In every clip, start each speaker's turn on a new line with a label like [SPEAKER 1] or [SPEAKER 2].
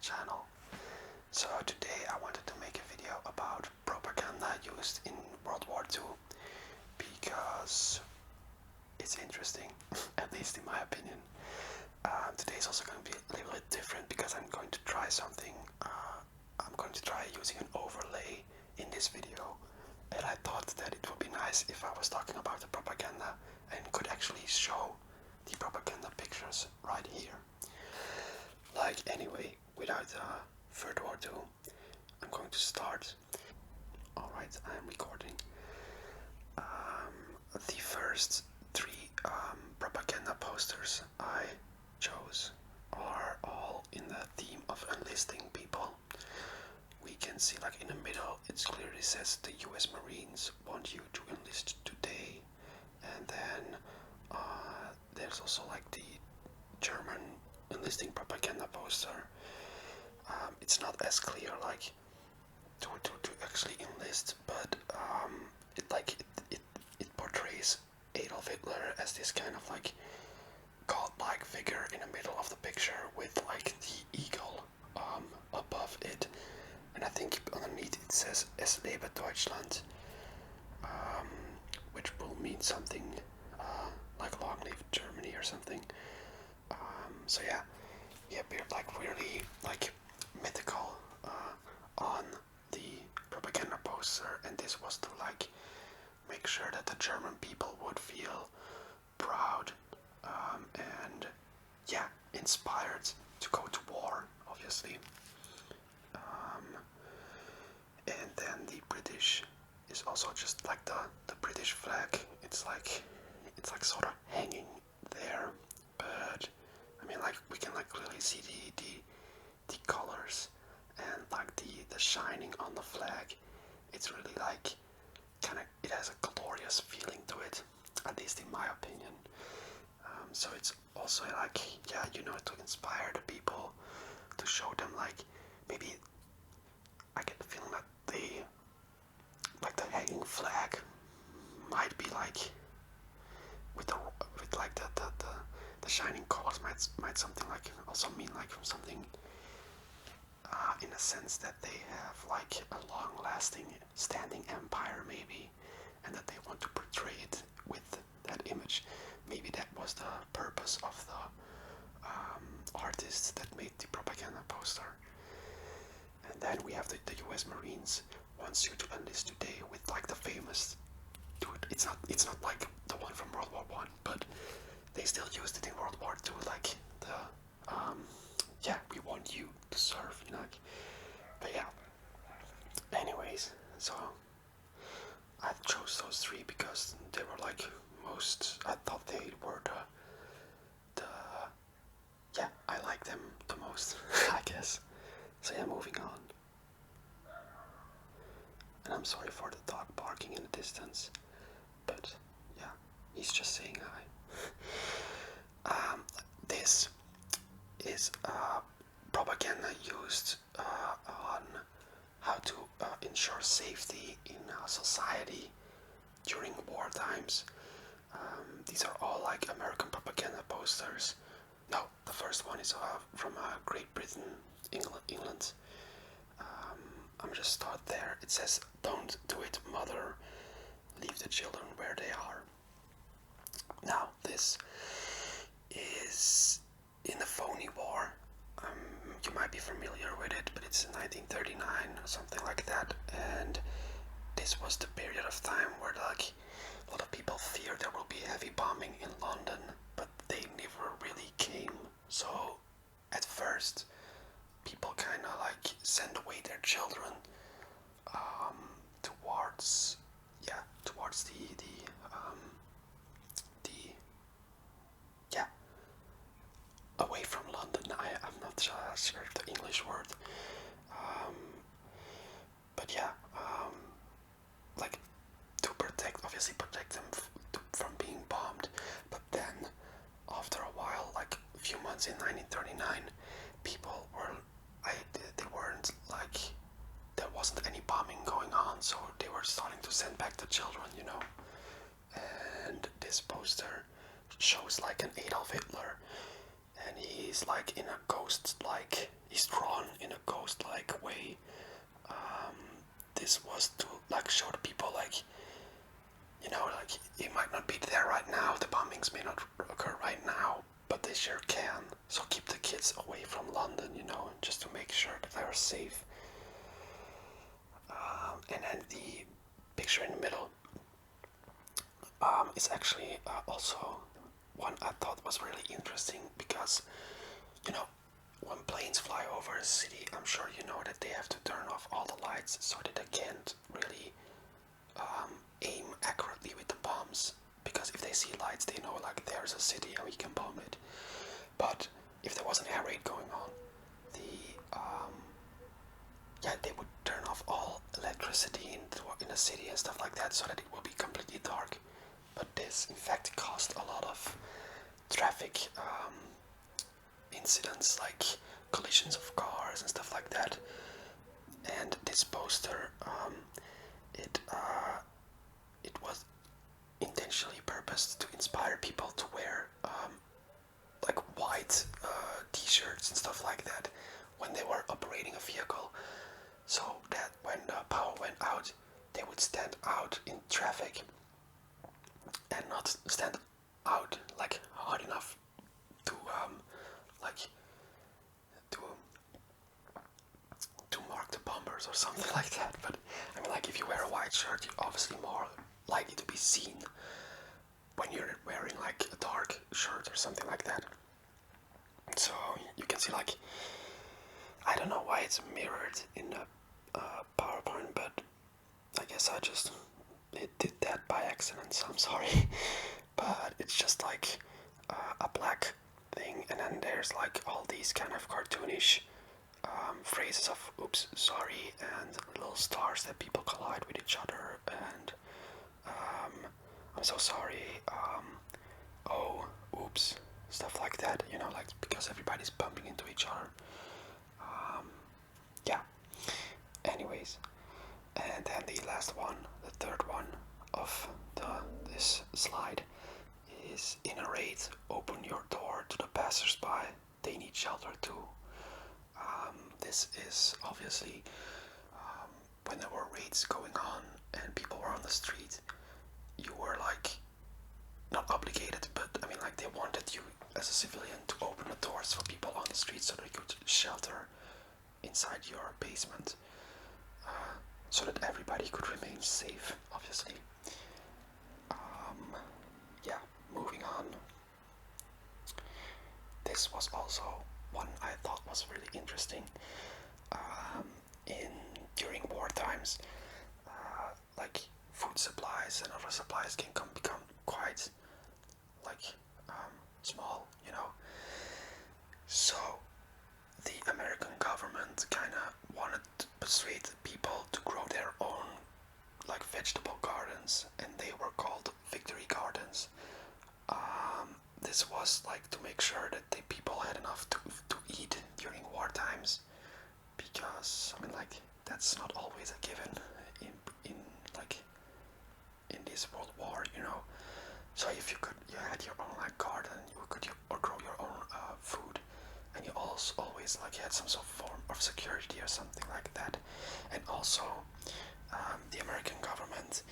[SPEAKER 1] channel. So today I wanted to make a video about propaganda used in World War II because it's interesting, at least in my opinion. Today's also going to be a little bit different because I'm going to try something. I'm going to try using an overlay in this video, and I thought that it would be nice if I was talking about the propaganda and could actually show the propaganda pictures right here. Like, anyway, without further ado, I'm going to start. Alright, I am recording. The first three propaganda posters I chose are all in the theme of enlisting people. We can see, like, in the middle it clearly says the US Marines want you to enlist today, and then there's also like the German enlisting propaganda poster. It's not as clear, like, to actually enlist, but it portrays Adolf Hitler as this kind of like godlike figure in the middle of the picture with like the eagle above it, and I think underneath it says Es lebe Deutschland, which will mean something like long live Germany or something. So yeah, he appeared like really like mythical on the propaganda poster, and this was to like make sure that the German people would feel proud and yeah, inspired to go to war, obviously. And then the British is also just like the British flag. It's like sort of hanging there, but I mean, like, we can like clearly see the colors and like the shining on the flag. It's really like kind of, it has a glorious feeling to it, at least in my opinion. So it's also like, yeah, you know, to inspire the people, to show them like, maybe I get the feeling that the hanging flag might be like with like the shining colors might something like also mean like something in a sense that they have like a long-lasting standing empire maybe, and that they want to portray it with that image. Maybe that was the purpose of the artists that made the propaganda poster. And then we have the US Marines wants you to enlist today with like the famous, dude, it's not like the one from World War One, but they still used it in World War Two, like the yeah, we want you to serve, you know, like, but yeah. Anyways, so I chose those three because they were like most, I thought they were the yeah, I like them the most, I guess. So yeah, moving on. And I'm sorry for the dog barking in the distance, but yeah, he's just saying hi. This is propaganda used on how to ensure safety in society during war times. These are all like American propaganda posters. No, the first one is from Great Britain, England. I'm just start there. It says, "Don't do it, mother. Leave the children where they are." Now, this is in the Phoney War. You might be familiar with it, but it's in 1939 or something like that. And this was the period of time where like a lot of people feared there will be heavy bombing in London, but they never really came. So at first, people kind of like send away their children towards the yeah, away from London. I'm not sure the English word, but yeah, like to obviously protect them from being bombed. But then after a while, like a few months in 1939, people were they weren't like, there wasn't any bombing going on, so they were starting to send back the children, you know. And this poster shows like an Adolf Hitler, and he's like in a ghost like is drawn in a ghost-like way. Um, this was to like show the people like, you know, like it might not be there right now. The bombings may not occur right now, but they sure can. So keep the kids away from London, you know, just to make sure that they are safe. And then the picture in the middle is actually also one I thought was really interesting because, you know, when planes fly over a city, I'm sure you know that they have to turn off all the lights so that they can't really aim accurately with the bombs. Because if they see lights, they know like there's a city and we can bomb it. But if there was an air raid going on, yeah, they would turn off all electricity in the city and stuff like that so that it will be completely dark. But this, in fact, caused a lot of traffic incidents, like collisions of cars and stuff like that. And this poster, it was intentionally purposed to inspire people to wear like white t-shirts and stuff like that when they were operating a vehicle, so that when the power went out, they would stand out in traffic and not stand out like hard enough to like to to mark the bombers or something like that. But I mean, like if you wear a white shirt, you're obviously more likely to be seen when you're wearing like a dark shirt or something like that. So you can see like, I don't know why it's mirrored in the PowerPoint, but I guess I just did that by accident, so I'm sorry. But it's just like a black thing, and then there's like all these kind of cartoonish phrases of oops, sorry, and little stars that people collide with each other, and I'm so sorry, oh, oops, stuff like that, you know, like because everybody's bumping into each other. Yeah, anyways, and then the last one, the third one of this slide is in a raid, open your door to the passersby, they need shelter too. This is obviously when there were raids going on and people were on the street, you were like not obligated, but I mean like they wanted you as a civilian to open the doors for people on the street so they could shelter inside your basement, so that everybody could remain safe, obviously. Yeah, moving on. This was also one I thought was really interesting. In during war times, like food supplies and other supplies can become quite like small, you know. So the American government kind of wanted to persuade people to grow their own like vegetable gardens, and they were called victory gardens. This was like to make sure that the people had enough to eat during war times, because I mean like that's not always a given in like in this world war, you know. So if you had your own like garden, you could or grow your own food, and you also always like had some sort of form of security or something like that. And also, the American government,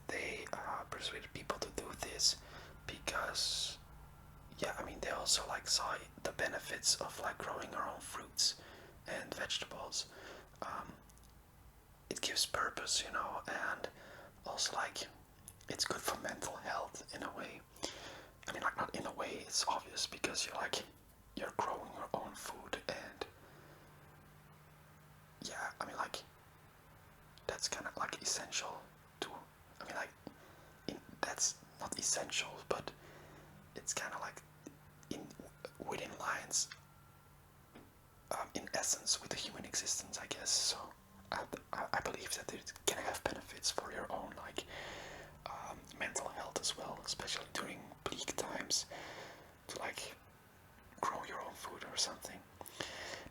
[SPEAKER 1] they persuaded people to do this because, yeah, I mean they also like saw the benefits of like growing our own fruits and vegetables. It gives purpose, you know, and also like it's good for mental health in a way. I mean, like not in a way, it's obvious because you're growing your own food, and yeah, I mean like that's kind of like essential to. I mean like that's not essential, but it's kind of like in within lines, in essence, with the human existence, I guess. So I believe that it can have benefits for your own like mental health as well, especially during bleak times, to like grow your own food or something.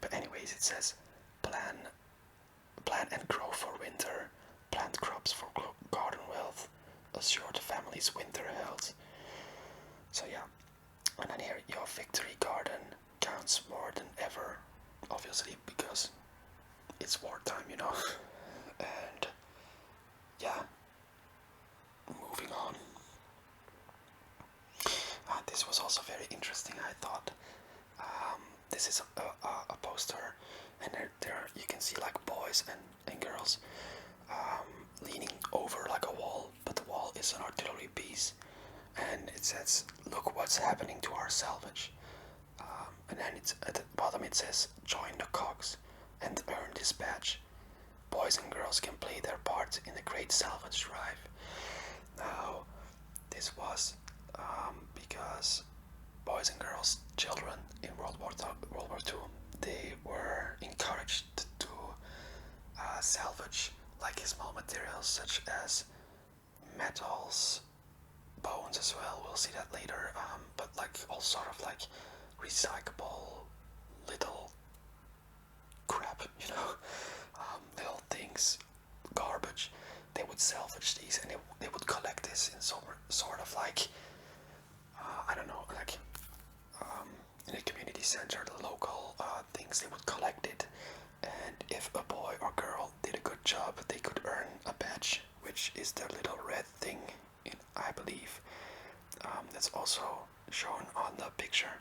[SPEAKER 1] But anyways, it says plan and grow for winter, plant crops for garden wealth, assure the family's winter health. So yeah, and then here your victory garden counts more than ever. obviously, because it's wartime, you know. And yeah, moving on. This was also very interesting, I thought. This is a poster, and there you can see like boys and girls leaning over like a wall, but the wall is an artillery piece, and it says, "Look what's happening to our salvage." And then it's at the bottom it says, "Join the cogs and earn this badge. Boys and girls can play their part in the great salvage drive." Now, this was because boys and girls, children in World War II, they were encouraged to salvage like small materials such as metals, bones as well. We'll see that later. But like all sort of like recyclable little crap, little things, garbage. They would salvage these, and they would collect this in some sort of like I don't know, like in a community center, the local things. They would collect it, and if a boy or girl did a good job, they could earn a badge, which is the little red thing, I believe. That's also shown on the picture.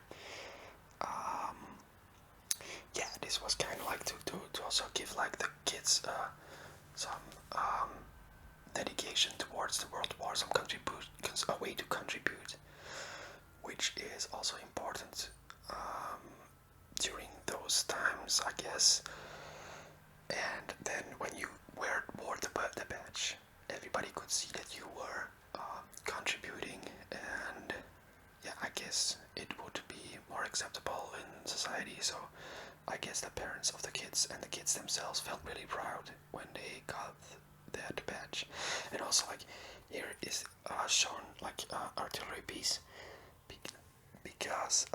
[SPEAKER 1] Yeah, this was kind of like to also give like the kids some dedication towards the World War, some a way to contribute, which is also important during those times, I guess. And then when you wore the badge, everybody could see that you were contributing, and yeah, I guess it would be more acceptable in society. So I guess the parents of the kids and the kids themselves felt really proud when they got that badge. And also, like, here is shown like artillery piece, because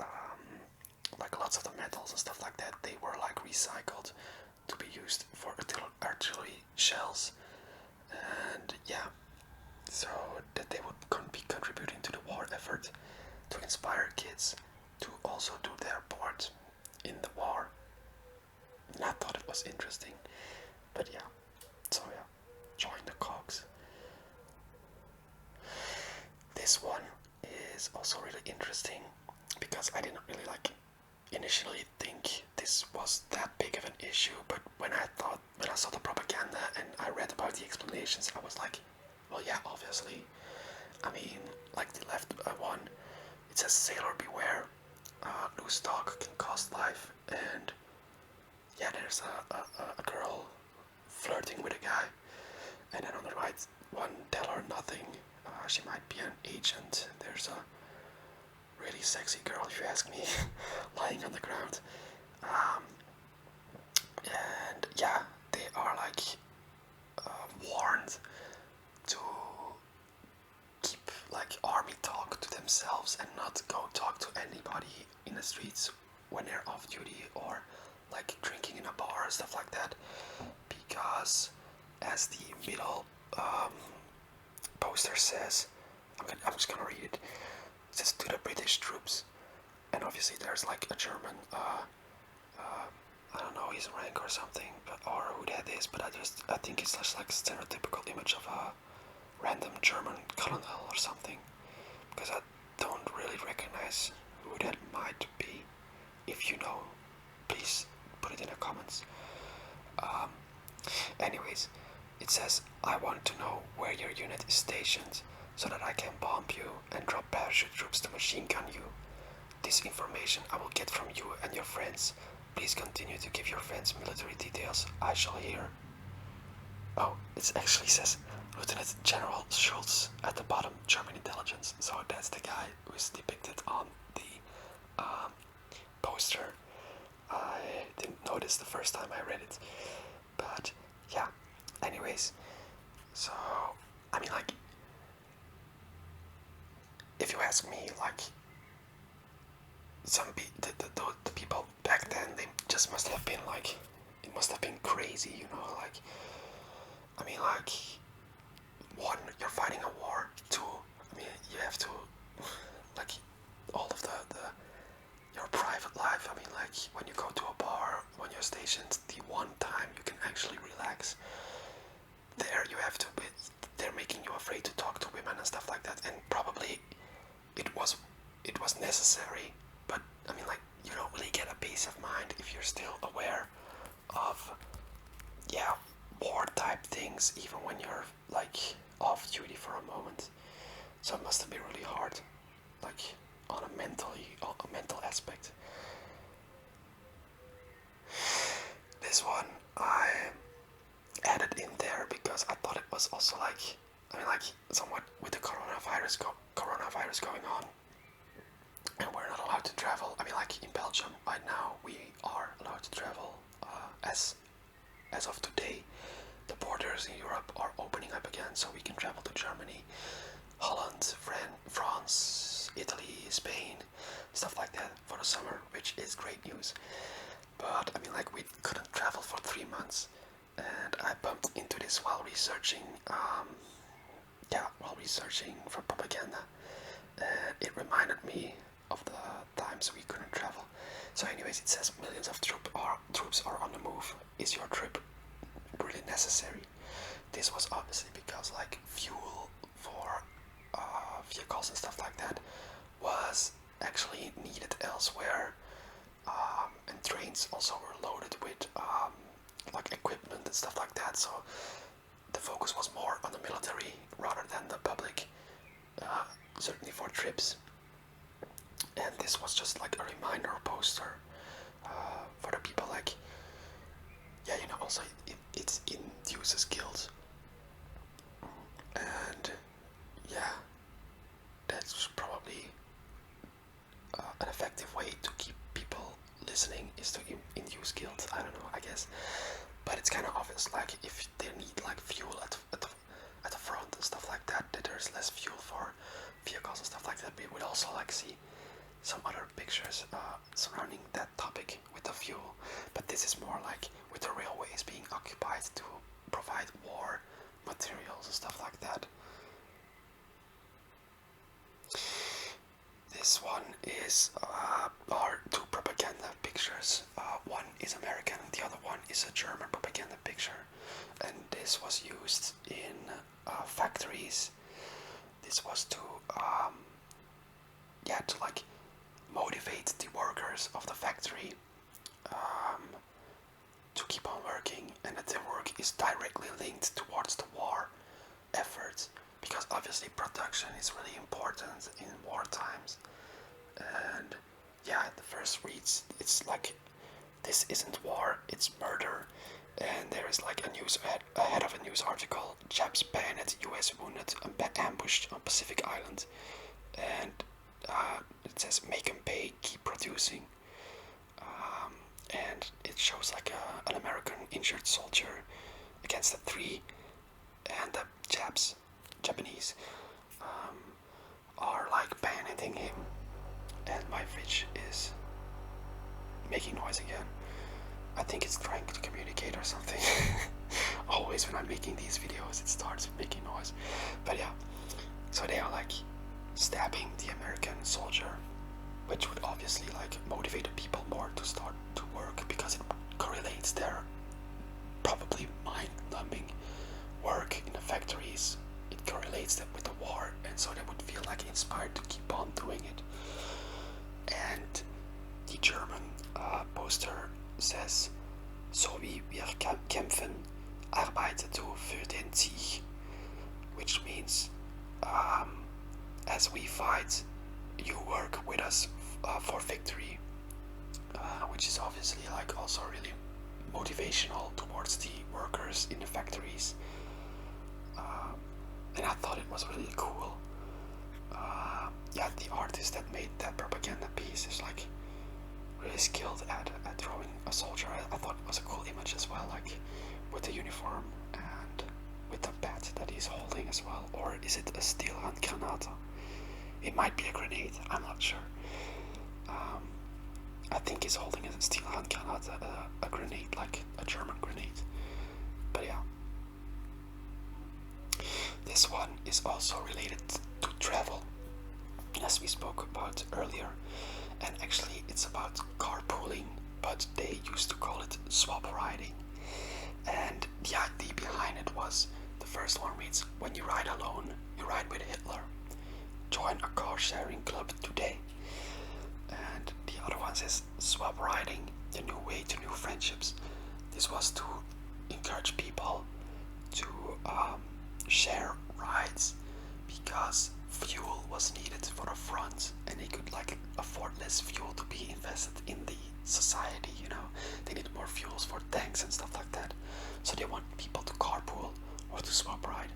[SPEAKER 1] like lots of the metals and stuff like that, they were like recycled to be used for artillery shells. And yeah, so that they would be contributing to the war effort to inspire kids to also do their part in the war. And I thought it was interesting. But yeah, so yeah, join the cogs. This one is also really interesting because I didn't really like initially think this was that big of an issue, but when I saw the propaganda and I read about the explanations, I was like, well, yeah, obviously. I mean, like the left one, it says "Sailor beware, loose talk can cost life," and yeah, there's a girl flirting with a guy, and then on the right one, "Tell her nothing, she might be an agent." There's a really sexy girl, if you ask me, lying on the ground. And yeah, they are like warned to keep like army talk to themselves and not go talk to anybody in the streets when they're off duty, or like drinking in a bar and stuff like that, because as the middle poster says, I'm just gonna read it. It says, "To the British troops," and obviously there's like a German I don't know his rank or something, or who that is, but I think it's just like a stereotypical image of a random German colonel or something, because I don't really recognize who that might be. If you know, please put it in the comments. Anyways, it says, "I want to know where your unit is stationed so that I can bomb you and drop parachute troops to machine gun you. This information I will get from you and your friends. Please continue to give your friends military details. I shall hear." Oh, it actually says Lieutenant General Schultz at the bottom, German intelligence. So that's the guy who is depicted on the poster. I didn't notice the first time I read it, but yeah. Anyways, so I mean, like, if you ask me, like, the people back then, they just must have been like, it must have been crazy, like, I mean, like, one, you're fighting a war. Two, I mean, you have to, like, all of your private life. I mean, like, when you go to a bar, radio stations, the one time you can actually relax. There you have to be, they're making you afraid to talk to women and stuff like that, and probably it was necessary, but I mean, like, you don't really get a peace of mind if you're still aware of, yeah, war type things, even when you're like off duty for a moment. So it must have been really hard, like on a mental aspect. This one I added in there because I thought it was also like, I mean, like, somewhat with the coronavirus going on, and we're not allowed to travel. I mean, like, in Belgium right now we are allowed to travel as of today. The borders in Europe are opening up again, so we can travel to Germany, Holland, France, Italy, Spain, stuff like that for the summer, which is great news. But I mean, like, we couldn't travel for 3 months, and I bumped into this while researching for propaganda, and it reminded me of the times we couldn't travel. So anyways, it says millions of troops are on the move. Is your trip really necessary? This was obviously because, like, fuel for vehicles and stuff like that was actually needed elsewhere, and trains also were loaded with like equipment and stuff like that. So the focus was more on the military rather than the public, certainly for trips. And this was just like a reminder poster for the people, like, yeah, you know, also it's induces guilt, and yeah, that's probably an effective way to keep people listening, is to induce guilt. I don't know, I guess, but it's kind of obvious, like, if they need like fuel at the front and stuff like that, that there's less fuel for vehicles and stuff like that. We would also like see some other pictures surrounding that topic with the fuel, but this is more like with the railways being occupied to provide war materials and stuff like that. This one is are two propaganda pictures. One is American, the other one is a German propaganda picture, and this was used in factories. This was to to like motivate the workers of the factory to keep on working, and that their work is directly linked towards the war efforts, because obviously production is really important in war times. And yeah, at the first reads, it's like, this isn't war, it's murder. And there is like a head of a news article: Japs bayonet, US wounded, ambushed on Pacific Island. And it says, make 'em pay, keep producing. And it shows like an American injured soldier against the three, and the Japanese are like bayoneting him. And my fridge is making noise again. I think it's trying to communicate or something. Always when I'm making these videos, it starts making noise. But yeah, so they are like stabbing the American soldier, which would obviously like motivate the people more to start to work, because it correlates their probably mind-numbing work in the factories. It correlates them with the war, and so they would feel like inspired to keep on doing it. And the German poster says, so wie wir kämpfen, arbeite du für den Sieg, which means, as we fight, you work with us for victory, which is obviously like also really motivational towards the workers in the factories. And I thought it was really cool. Yeah, the artist that made that propaganda piece is like really skilled at drawing a soldier. I thought it was a cool image as well, like with the uniform and with the bat that he's holding as well. Or is it a steel handgranate? It might be a grenade, I'm not sure. I think he's holding a steel handgranate, a grenade, like a German grenade. But yeah. This one is also related to travel, as we spoke about earlier, and actually it's about carpooling, but they used to call it swap riding. And the idea behind it was, the first one reads, when you ride alone, you ride with Hitler. Join a car sharing club today. And the other one says, swap riding, the new way to new friendships. This was to encourage people to share rides, because fuel was needed for the front, and they could like afford less fuel to be invested in the society, you know. They need more fuels for tanks and stuff like that, so they want people to carpool or to swap ride.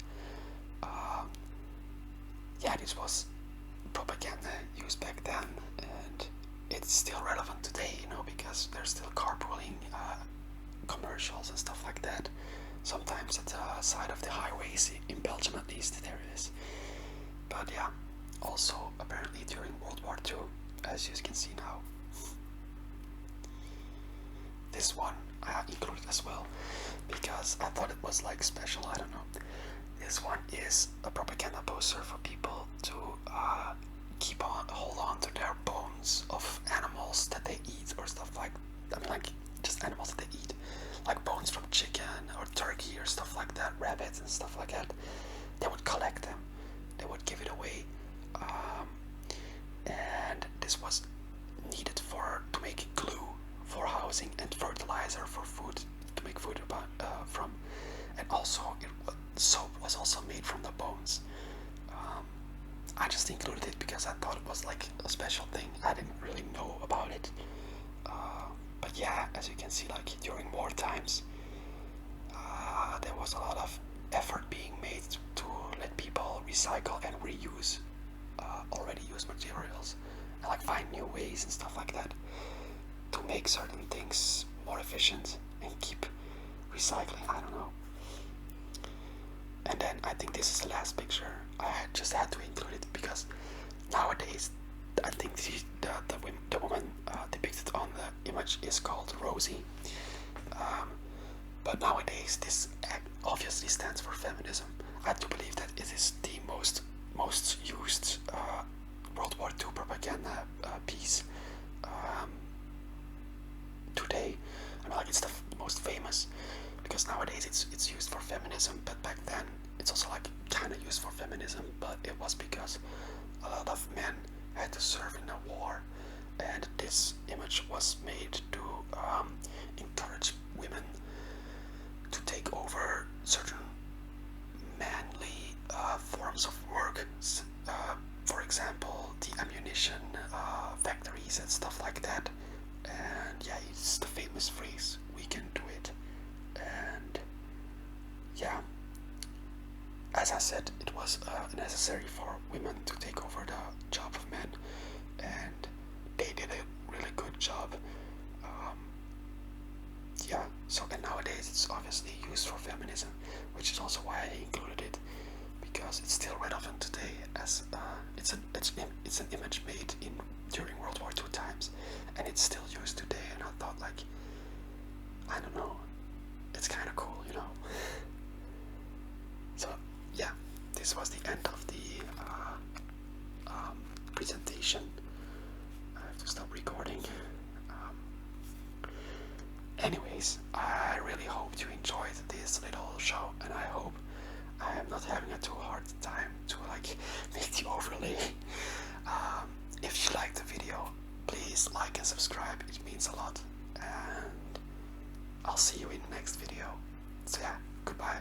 [SPEAKER 1] Yeah, this was propaganda used back then, and it's still relevant today, you know, because there's still carpooling commercials and stuff like that. Sometimes at the side of the highways, in Belgium at least, there is. But yeah, also apparently during World War II, as you can see now. This one I included as well, because I thought it was like special, I don't know. This one is a propaganda poster for people to hold on to their bones of animals that they eat or stuff like, I mean like just animals that they eat, like bones from chicken or turkey or stuff like that, rabbits and stuff like that. They would collect them, they would give it away, and this was needed to make glue for housing and fertilizer for food, to make food from, and also soap was also made from the bones. I just included it because I thought it was like a special thing. I didn't really know about it, but yeah, as you can see, like during war times, there was a lot of effort being made to let people recycle and reuse already used materials, and like find new ways and stuff like that to make certain things more efficient and keep recycling. I don't know. And then I think this is the last picture. I just had to include it because nowadays I think the woman depicted on the image is called Rosie. But nowadays this obviously stands for feminism. I do believe that it is the most used World War II propaganda piece today. I mean, like it's the most famous, because nowadays it's used for feminism, but back then it's also like kind of used for feminism, but it was because a lot of men had to serve in a war, and this image was made to encourage women to take over certain manly forms of work, for example the ammunition factories and stuff like that. And yeah, it's the famous phrase, we can do it. And yeah, as I said, it was necessary for women to take over the job of men, and they did a really good job. Yeah, so and nowadays it's obviously used for feminism, which is also why I included it, because it's still relevant today, as it's an image made during World War II times, and it's still used today. And I thought, like, I don't know, it's kind of cool, you know. So yeah, this was the end of the presentation. I have to stop recording. Anyways, I really hope you enjoyed this little show, and I hope I am not having a too hard time to like make the overlay. If you liked the video, please like and subscribe, it means a lot, and I'll see you in the next video. So yeah, goodbye.